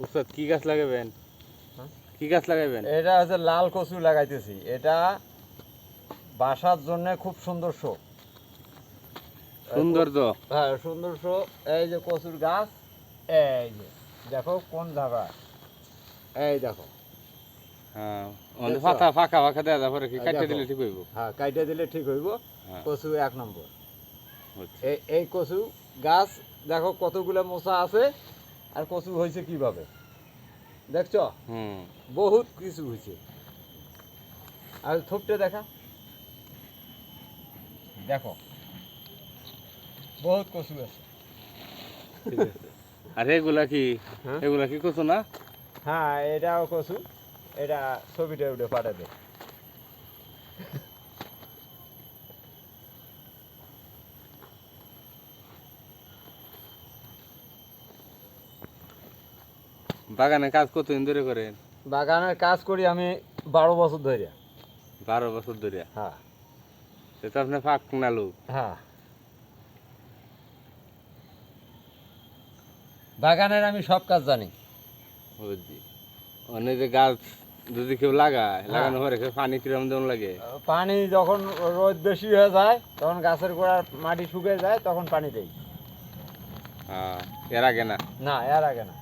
উস্তাদ কি গাছ লাগাবেন? কি গাছ লাগাবেন? এটা হচ্ছে লাল কচু লাগাইতেছি। এটা বাসার জন্য খুব সুন্দর শো। সৌন্দর্য। হ্যাঁ, সুন্দর শো। এই যে কচুর গাছ, এই যে দেখো কোন জায়গায়, এই দেখো। হ্যাঁ, দেখছো? পাতা ফাঁকা ফাঁকা দেওয়া যাবে কি এই কাটতে দেখো। দিলে ঠিক হইব। হ্যাঁ, কাইটে দিলে ঠিক হইব। হ্যাঁ, কচু এক নম্বর। হচ্ছে। এই কচু গাছ দেখো কতগুলো মোচা আছে, আর কচু হয়েছে কিভাবে দেখছো? হুম, বহুত কিছু হয়েছে। আর থোপটে দেখা, দেখো বহুত কচু আছে। ঠিক আছে। আর এগুলা কি? হ্যাঁ? এগুলা কি করছো না? হ্যাঁ, এটাও কচু। এটা ছবিটা উঠে পাঠাবে। বাগানে কাজ কতদিন ধরে করেন? বাগানের কাজ করি আমি 12 বছর ধরে। 12 বছর ধরে। হ্যাঁ সেটা আপনি ফাঁক না লোক। হ্যাঁ, বাগানের আমি সব কাজ জানি। বুঝছি। অনেক যে গাছ যদি কেউ লাগায়, হ্যাঁ। লাগানোর পরে পানি কিরম দেন লাগে? পানি যখন রোদ বেশি হয়ে যায় তখন গাছের গোড়ার মাটি শুকিয়ে যায়, তখন পানি দেই। হ্যাঁ, এর আগে না। না, এর আগে না।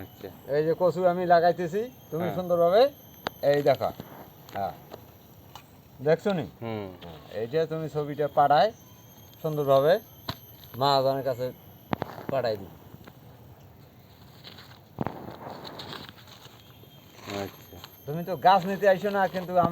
আচ্ছা। এই যে কচু আমি লাগাইতেছি, তুমি হ্যাঁ। সুন্দরভাবে এই দেখো। হ্যাঁ, দেখছো নি? হুম, এইটা তুমি ছবিটা পাঠায় সুন্দরভাবে মহাজনের কাছে পাঠাই দিই। আচ্ছা। তুমি তো গাছ নিতে আইসো না, কিন্তু আমার